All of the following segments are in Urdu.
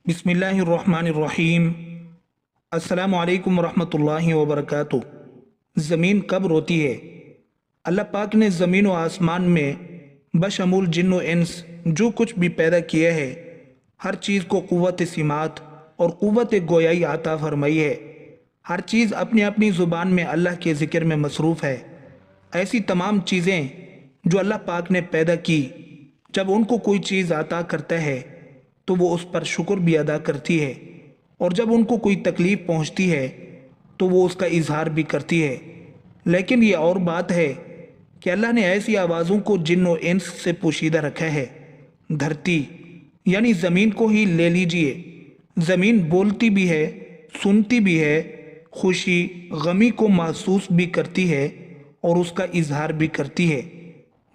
بسم اللہ الرحمن الرحیم۔ السلام علیکم ورحمۃ اللہ وبرکاتہ۔ زمین کب روتی ہے؟ اللہ پاک نے زمین و آسمان میں بشمول جن و انس جو کچھ بھی پیدا کیا ہے، ہر چیز کو قوت سماعت اور قوت گویائی عطا فرمائی ہے۔ ہر چیز اپنی اپنی زبان میں اللہ کے ذکر میں مصروف ہے۔ ایسی تمام چیزیں جو اللہ پاک نے پیدا کی، جب ان کو کوئی چیز عطا کرتا ہے تو وہ اس پر شکر بھی ادا کرتی ہے، اور جب ان کو کوئی تکلیف پہنچتی ہے تو وہ اس کا اظہار بھی کرتی ہے۔ لیکن یہ اور بات ہے کہ اللہ نے ایسی آوازوں کو جن و انس سے پوشیدہ رکھا ہے۔ دھرتی یعنی زمین کو ہی لے لیجئے، زمین بولتی بھی ہے، سنتی بھی ہے، خوشی غمی کو محسوس بھی کرتی ہے اور اس کا اظہار بھی کرتی ہے۔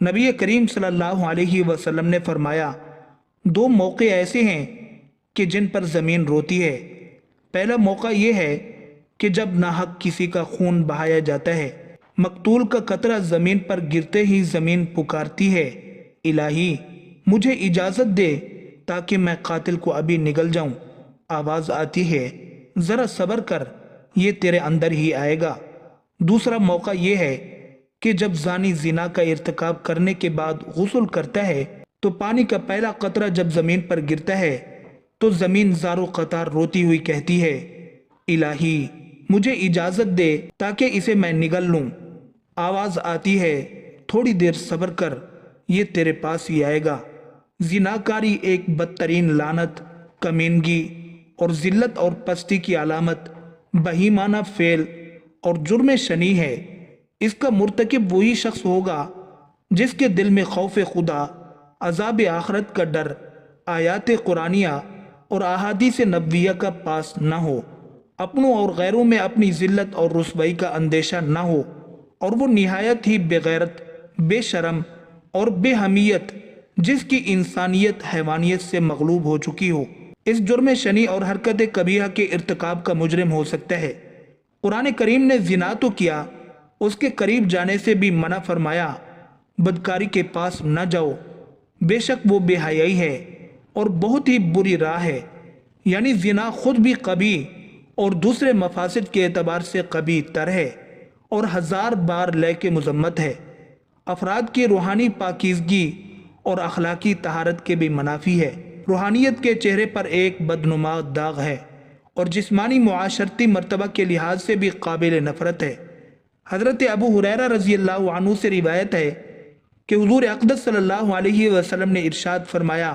نبی کریم صلی اللہ علیہ وسلم نے فرمایا، دو موقع ایسے ہیں کہ جن پر زمین روتی ہے۔ پہلا موقع یہ ہے کہ جب ناحق کسی کا خون بہایا جاتا ہے، مقتول کا قطرہ زمین پر گرتے ہی زمین پکارتی ہے، الہی مجھے اجازت دے تاکہ میں قاتل کو ابھی نگل جاؤں۔ آواز آتی ہے، ذرا صبر کر، یہ تیرے اندر ہی آئے گا۔ دوسرا موقع یہ ہے کہ جب زانی زنا کا ارتکاب کرنے کے بعد غسل کرتا ہے تو پانی کا پہلا قطرہ جب زمین پر گرتا ہے تو زمین زارو قطار روتی ہوئی کہتی ہے، الہی مجھے اجازت دے تاکہ اسے میں نگل لوں۔ آواز آتی ہے، تھوڑی دیر صبر کر، یہ تیرے پاس ہی آئے گا۔ زناکاری ایک بدترین لعنت، کمینگی اور ذلت اور پستی کی علامت، بہیمانہ فعل اور جرم شنیع ہے۔ اس کا مرتکب وہی شخص ہوگا جس کے دل میں خوف خدا، عذاب آخرت کا ڈر، آیات قرآنیہ اور احادیث نبویہ کا پاس نہ ہو، اپنوں اور غیروں میں اپنی ذلت اور رسوائی کا اندیشہ نہ ہو، اور وہ نہایت ہی بے غیرت، بے شرم اور بے حمیت جس کی انسانیت حیوانیت سے مغلوب ہو چکی ہو، اس جرم شنیع اور حرکت قبیحہ کے ارتکاب کا مجرم ہو سکتا ہے۔ قرآن کریم نے زنا تو کیا، اس کے قریب جانے سے بھی منع فرمایا۔ بدکاری کے پاس نہ جاؤ، بے شک وہ بے حیائی ہے اور بہت ہی بری راہ ہے۔ یعنی زنا خود بھی قبیح اور دوسرے مفاسد کے اعتبار سے قبیح تر ہے اور ہزار بار لے کے مذمت ہے۔ افراد کی روحانی پاکیزگی اور اخلاقی طہارت کے بھی منافی ہے۔ روحانیت کے چہرے پر ایک بدنما داغ ہے اور جسمانی معاشرتی مرتبہ کے لحاظ سے بھی قابل نفرت ہے۔ حضرت ابو ہریرہ رضی اللہ عنہ سے روایت ہے کہ حضور اقدس صلی اللہ علیہ وسلم نے ارشاد فرمایا،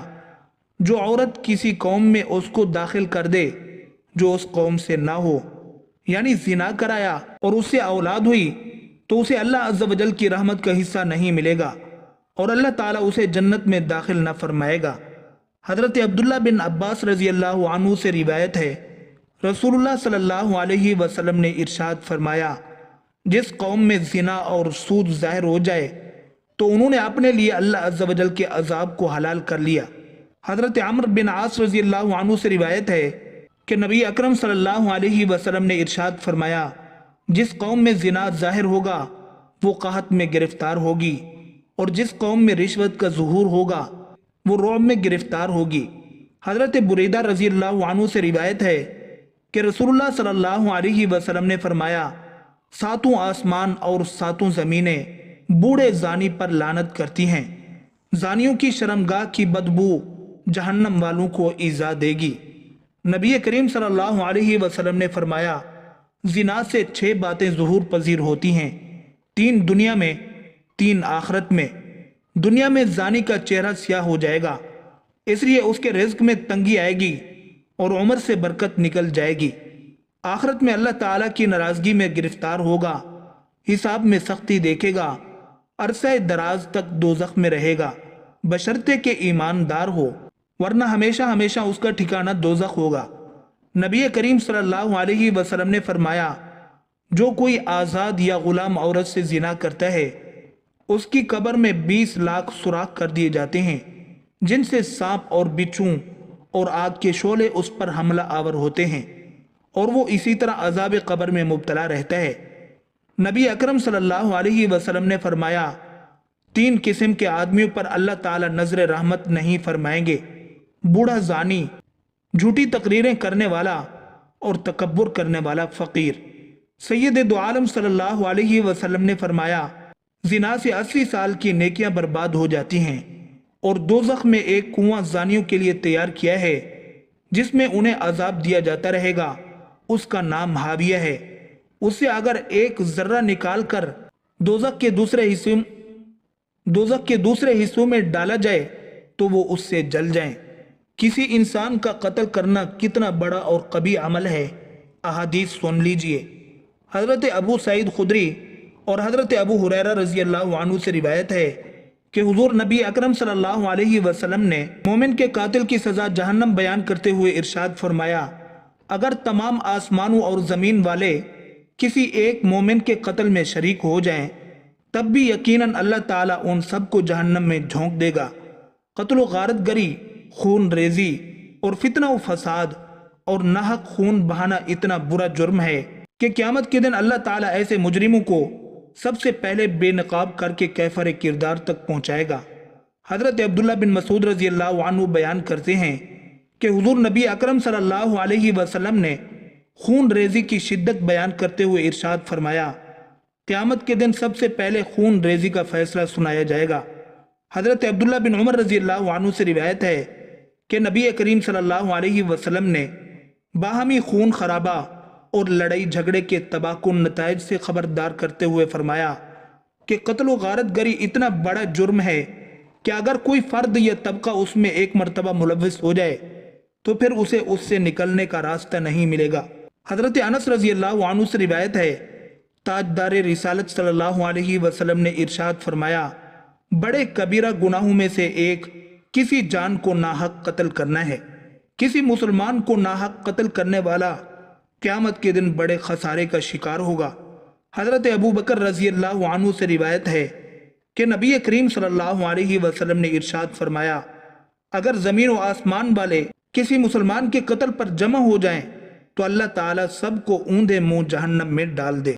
جو عورت کسی قوم میں اس کو داخل کر دے جو اس قوم سے نہ ہو، یعنی زنا کرایا اور اس سے اولاد ہوئی، تو اسے اللہ عز و جل کی رحمت کا حصہ نہیں ملے گا اور اللہ تعالیٰ اسے جنت میں داخل نہ فرمائے گا۔ حضرت عبداللہ بن عباس رضی اللہ عنہ سے روایت ہے، رسول اللہ صلی اللہ علیہ وسلم نے ارشاد فرمایا، جس قوم میں زنا اور سود ظاہر ہو جائے تو انہوں نے اپنے لیے اللہ عز و جل کے عذاب کو حلال کر لیا۔ حضرت عمرو بن عاص رضی اللہ عنہ سے روایت ہے کہ نبی اکرم صلی اللہ علیہ وسلم نے ارشاد فرمایا، جس قوم میں زنا ظاہر ہوگا وہ قحط میں گرفتار ہوگی، اور جس قوم میں رشوت کا ظہور ہوگا وہ رعب میں گرفتار ہوگی۔ حضرت بریدہ رضی اللہ عنہ سے روایت ہے کہ رسول اللہ صلی اللہ علیہ وسلم نے فرمایا، ساتوں آسمان اور ساتوں زمینیں بوڑھے زانی پر لعنت کرتی ہیں۔ زانیوں کی شرمگاہ کی بدبو جہنم والوں کو ایذا دے گی۔ نبی کریم صلی اللہ علیہ وسلم نے فرمایا، زنا سے 6 باتیں ظہور پذیر ہوتی ہیں، 3 دنیا میں، 3 آخرت میں۔ دنیا میں زانی کا چہرہ سیاہ ہو جائے گا، اس لیے اس کے رزق میں تنگی آئے گی اور عمر سے برکت نکل جائے گی۔ آخرت میں اللہ تعالیٰ کی ناراضگی میں گرفتار ہوگا، حساب میں سختی دیکھے گا، عرصہ دراز تک دوزخ میں رہے گا، بشرطے کہ ایماندار ہو، ورنہ ہمیشہ ہمیشہ اس کا ٹھکانہ دوزخ ہوگا۔ نبی کریم صلی اللہ علیہ وسلم نے فرمایا، جو کوئی آزاد یا غلام عورت سے زنا کرتا ہے اس کی قبر میں 20 لاکھ سوراخ کر دیے جاتے ہیں، جن سے سانپ اور بچھو اور آگ کے شعلے اس پر حملہ آور ہوتے ہیں، اور وہ اسی طرح عذاب قبر میں مبتلا رہتا ہے۔ نبی اکرم صلی اللہ علیہ وسلم نے فرمایا، 3 قسم کے آدمیوں پر اللہ تعالیٰ نظر رحمت نہیں فرمائیں گے، بوڑھا زانی جھوٹی تقریریں کرنے والا اور تکبر کرنے والا فقیر۔ سید دو عالم صلی اللہ علیہ وسلم نے فرمایا، زنا سے 80 سال کی نیکیاں برباد ہو جاتی ہیں، اور دوزخ میں ایک کنواں زانیوں کے لیے تیار کیا ہے جس میں انہیں عذاب دیا جاتا رہے گا، اس کا نام حاویہ ہے۔ اسے اگر ایک ذرہ نکال کر دوزخ کے دوسرے حصوں میں ڈالا جائے تو وہ اس سے جل جائیں۔ کسی انسان کا قتل کرنا کتنا بڑا اور قبیح عمل ہے، احادیث سن لیجئے۔ حضرت ابو سعید خدری اور حضرت ابو ہریرہ رضی اللہ عنہ سے روایت ہے کہ حضور نبی اکرم صلی اللہ علیہ وسلم نے مومن کے قاتل کی سزا جہنم بیان کرتے ہوئے ارشاد فرمایا، اگر تمام آسمانوں اور زمین والے کسی ایک مومن کے قتل میں شریک ہو جائیں تب بھی یقیناً اللہ تعالیٰ ان سب کو جہنم میں جھونک دے گا۔ قتل و غارت گری، خون ریزی اور فتنہ و فساد اور ناحق خون بہانا اتنا برا جرم ہے کہ قیامت کے دن اللہ تعالیٰ ایسے مجرموں کو سب سے پہلے بے نقاب کر کے کیفر کردار تک پہنچائے گا۔ حضرت عبداللہ بن مسعود رضی اللہ عنہ بیان کرتے ہیں کہ حضور نبی اکرم صلی اللہ علیہ وسلم نے خون ریزی کی شدت بیان کرتے ہوئے ارشاد فرمایا، قیامت کے دن سب سے پہلے خون ریزی کا فیصلہ سنایا جائے گا۔ حضرت عبداللہ بن عمر رضی اللہ عنہ سے روایت ہے کہ نبی کریم صلی اللہ علیہ وسلم نے باہمی خون خرابہ اور لڑائی جھگڑے کے تباہ کن نتائج سے خبردار کرتے ہوئے فرمایا کہ قتل و غارت گری اتنا بڑا جرم ہے کہ اگر کوئی فرد یا طبقہ اس میں ایک مرتبہ ملوث ہو جائے تو پھر اسے اس سے نکلنے کا راستہ نہیں ملے گا۔ حضرت انس رضی اللہ عنہ سے روایت ہے، تاجدار رسالت صلی اللہ علیہ وسلم نے ارشاد فرمایا، بڑے کبیرہ گناہوں میں سے ایک کسی جان کو ناحق قتل کرنا ہے۔ کسی مسلمان کو ناحق قتل کرنے والا قیامت کے دن بڑے خسارے کا شکار ہوگا۔ حضرت ابو بکر رضی اللہ عنہ سے روایت ہے کہ نبی کریم صلی اللہ علیہ وسلم نے ارشاد فرمایا، اگر زمین و آسمان والے کسی مسلمان کے قتل پر جمع ہو جائیں تو اللہ تعالیٰ سب کو اوندے منہ جہنم میں ڈال دے۔